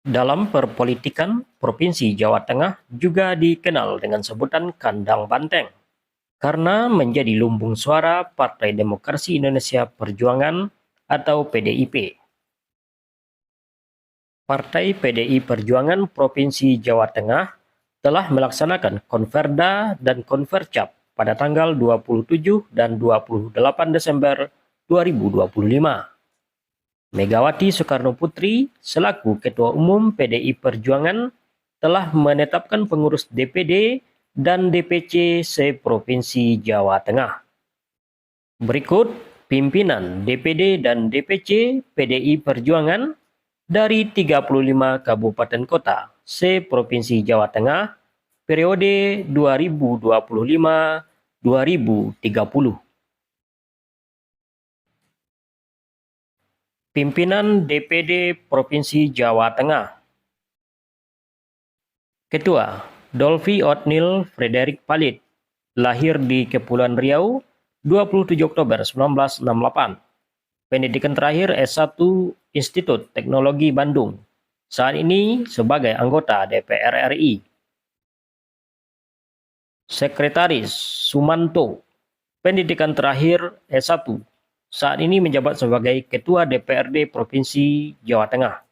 Dalam perpolitikan, Provinsi Jawa Tengah juga dikenal dengan sebutan kandang banteng karena menjadi lumbung suara Partai Demokrasi Indonesia Perjuangan atau PDIP. Partai PDI Perjuangan Provinsi Jawa Tengah telah melaksanakan Konverda dan Konvercap pada tanggal 27 dan 28 Desember 2025. Megawati Soekarnoputri selaku Ketua Umum PDI Perjuangan telah menetapkan pengurus DPD dan DPC se-Provinsi Jawa Tengah. Berikut pimpinan DPD dan DPC PDI Perjuangan dari 35 kabupaten kota se-Provinsi Jawa Tengah periode 2025-2030. Pimpinan DPD Provinsi Jawa Tengah. Ketua, Dolvi Otnil Frederick Palit, lahir di Kepulauan Riau, 27 Oktober 1968. Pendidikan terakhir S1 Institut Teknologi Bandung. Saat ini sebagai anggota DPR RI. Sekretaris Sumanto, pendidikan terakhir S1. Saat ini menjabat sebagai Ketua DPRD Provinsi Jawa Tengah.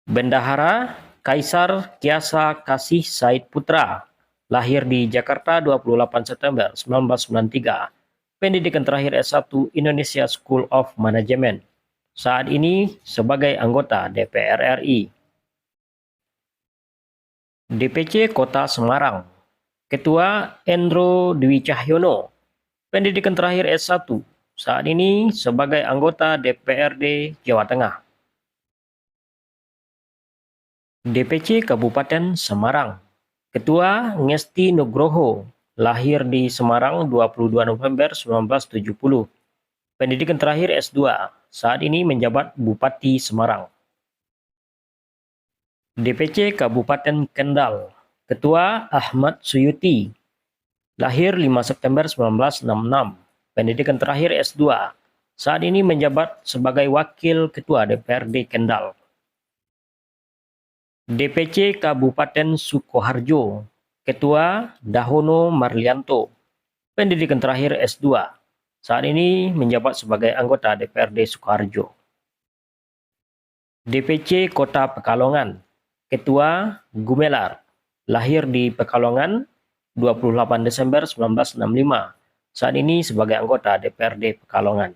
Bendahara Kaisar Kiasa Kasih Said Putra, lahir di Jakarta 28 September 1993. Pendidikan terakhir S1 Indonesia School of Management. Saat ini sebagai anggota DPR RI. DPC Kota Semarang. Ketua Endro Dwi Cahyono. Pendidikan terakhir S1, saat ini sebagai anggota DPRD Jawa Tengah. DPC Kabupaten Semarang. Ketua Ngesti Nugroho, lahir di Semarang 22 November 1970. Pendidikan terakhir S2, saat ini menjabat Bupati Semarang. DPC Kabupaten Kendal. Ketua Ahmad Suyuti, lahir 5 September 1966, pendidikan terakhir S2, saat ini menjabat sebagai Wakil Ketua DPRD Kendal. DPC Kabupaten Sukoharjo, Ketua Dahono Marlianto, pendidikan terakhir S2, saat ini menjabat sebagai anggota DPRD Sukoharjo. DPC Kota Pekalongan, Ketua Gumelar, lahir di Pekalongan 28 Desember 1965, saat ini sebagai anggota DPRD Pekalongan.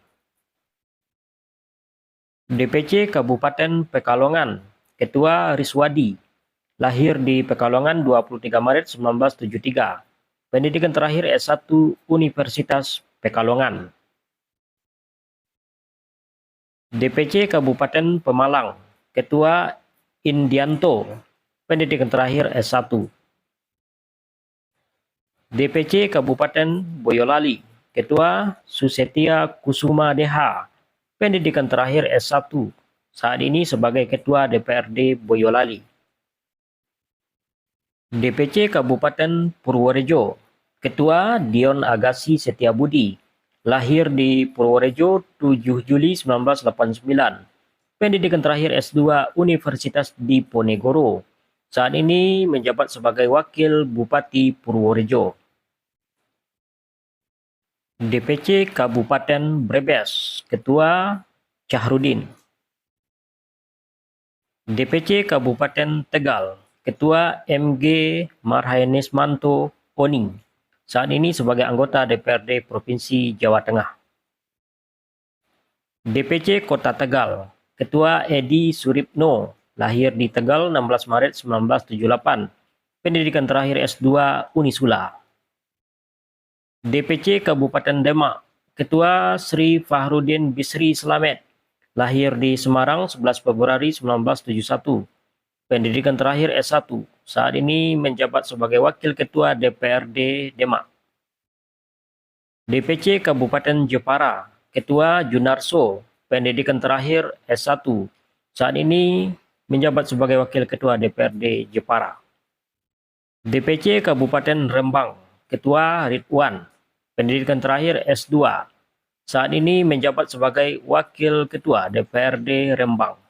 DPC Kabupaten Pekalongan, Ketua Riswadi, lahir di Pekalongan 23 Maret 1973, pendidikan terakhir S1 Universitas Pekalongan. DPC Kabupaten Pemalang, Ketua Indianto, pendidikan terakhir S1. DPC Kabupaten Boyolali, Ketua Susetia Kusuma Deha, pendidikan terakhir S1, saat ini sebagai Ketua DPRD Boyolali. DPC Kabupaten Purworejo, Ketua Dion Agassi Setiabudi, lahir di Purworejo 7 Juli 1989, pendidikan terakhir S2 Universitas Diponegoro, saat ini menjabat sebagai Wakil Bupati Purworejo. DPC Kabupaten Brebes, Ketua Cahrudin. DPC Kabupaten Tegal, Ketua MG Marhaenismanto Oning, saat ini sebagai anggota DPRD Provinsi Jawa Tengah. DPC Kota Tegal, Ketua Edi Suripno, lahir di Tegal 16 Maret 1978, pendidikan terakhir S2 Unisula. DPC Kabupaten Demak, Ketua Sri Fahrudin Bisri Slamet, lahir di Semarang 11 Februari 1971, pendidikan terakhir S1, saat ini menjabat sebagai Wakil Ketua DPRD Demak. DPC Kabupaten Jepara, Ketua Junarso, pendidikan terakhir S1, saat ini menjabat sebagai Wakil Ketua DPRD Jepara. DPC Kabupaten Rembang, Ketua Ridwan, pendidikan terakhir S2, saat ini menjabat sebagai Wakil Ketua DPRD Rembang.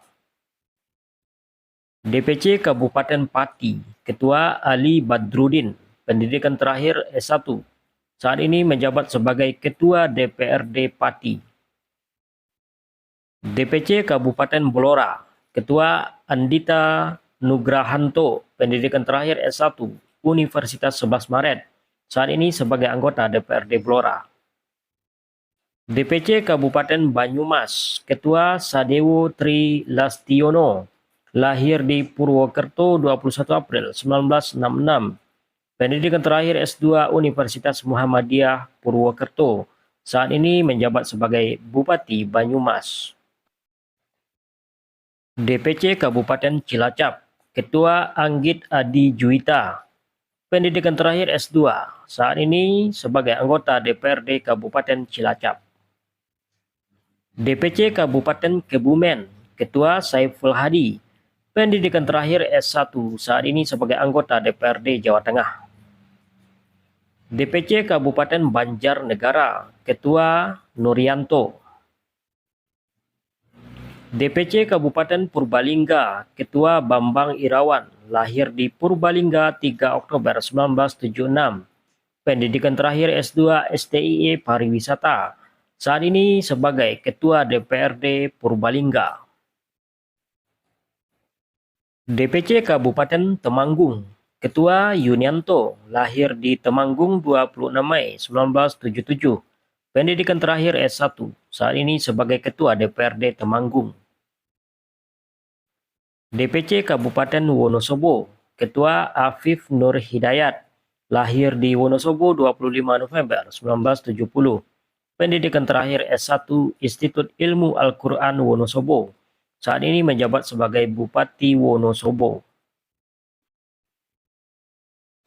DPC Kabupaten Pati, Ketua Ali Badrudin, pendidikan terakhir S1. Saat ini menjabat sebagai Ketua DPRD Pati. DPC Kabupaten Blora, Ketua Andita Nugrahanto, pendidikan terakhir S1, Universitas 11 Maret. Saat ini sebagai anggota DPRD Blora. DPC Kabupaten Banyumas, Ketua Sadewo Tri Lastiono, lahir di Purwokerto 21 April 1966. Pendidikan terakhir S2 Universitas Muhammadiyah Purwokerto. Saat ini menjabat sebagai Bupati Banyumas. DPC Kabupaten Cilacap, Ketua Anggit Adi Juwita. Pendidikan terakhir S2. Saat ini sebagai anggota DPRD Kabupaten Cilacap. DPC Kabupaten Kebumen, Ketua Saiful Hadi. Pendidikan terakhir S1, saat ini sebagai anggota DPRD Jawa Tengah. DPC Kabupaten Banjarnegara, Ketua Nuryanto. DPC Kabupaten Purbalingga, Ketua Bambang Irawan, lahir di Purbalingga 3 Oktober 1976. Pendidikan terakhir S2 STIE Pariwisata. Saat ini sebagai Ketua DPRD Purbalingga. DPC Kabupaten Temanggung, Ketua Yunianto, lahir di Temanggung 26 Mei 1977. Pendidikan terakhir S1, saat ini sebagai Ketua DPRD Temanggung. DPC Kabupaten Wonosobo, Ketua Afif Nur Hidayat, lahir di Wonosobo 25 November 1970. Pendidikan terakhir S1 Institut Ilmu Al-Quran Wonosobo. Saat ini menjabat sebagai Bupati Wonosobo.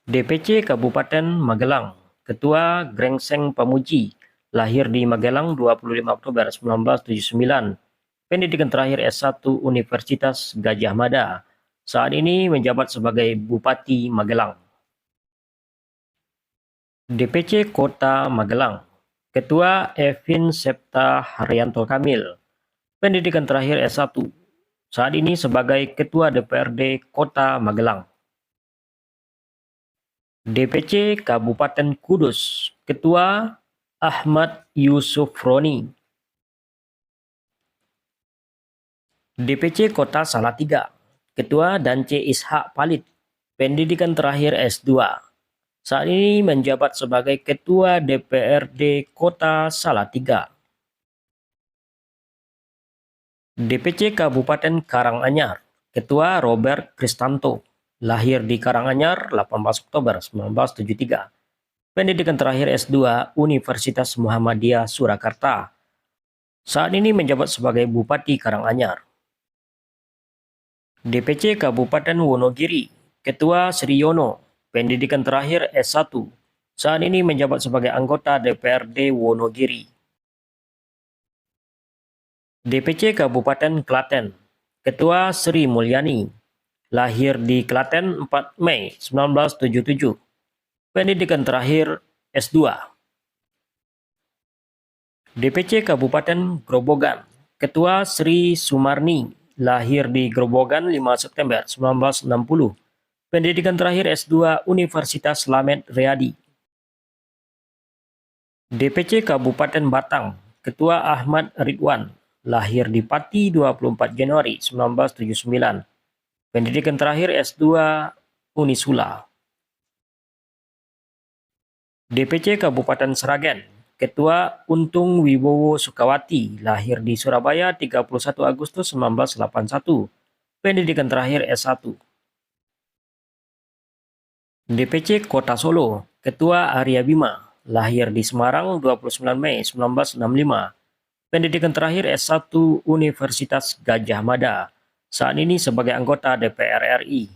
DPC Kabupaten Magelang, Ketua Grengseng Pamuji, lahir di Magelang 25 Oktober 1979. Pendidikan terakhir S1 Universitas Gadjah Mada. Saat ini menjabat sebagai Bupati Magelang. DPC Kota Magelang, Ketua Evin Septa Haryanto Kamil. Pendidikan terakhir S1. Saat ini sebagai Ketua DPRD Kota Magelang. DPC Kabupaten Kudus, Ketua Ahmad Yusuf Roni. DPC Kota Salatiga, Ketua Dance Ishak Palit. Pendidikan terakhir S2. Saat ini menjabat sebagai Ketua DPRD Kota Salatiga. DPC Kabupaten Karanganyar, Ketua Robert Kristanto, lahir di Karanganyar 18 Oktober 1973. Pendidikan terakhir S2 Universitas Muhammadiyah Surakarta. Saat ini menjabat sebagai Bupati Karanganyar. DPC Kabupaten Wonogiri, Ketua Sriyono, pendidikan terakhir S1. Saat ini menjabat sebagai anggota DPRD Wonogiri. DPC Kabupaten Klaten, Ketua Sri Mulyani, lahir di Klaten 4 Mei 1977. Pendidikan terakhir S2. DPC Kabupaten Grobogan, Ketua Sri Sumarni, lahir di Grobogan 5 September 1960. Pendidikan terakhir S2 Universitas Lamed Riyadi. DPC Kabupaten Batang, Ketua Ahmad Ridwan, lahir di Pati 24 Januari 1979. Pendidikan terakhir S2 Unisula. DPC Kabupaten Sragen, Ketua Untung Wibowo Sukawati, lahir di Surabaya 31 Agustus 1981. Pendidikan terakhir S1. DPC Kota Solo, Ketua Arya Bima, lahir di Semarang 29 Mei 1965. Pendidikan terakhir S1 Universitas Gadjah Mada. Saat ini sebagai anggota DPR RI.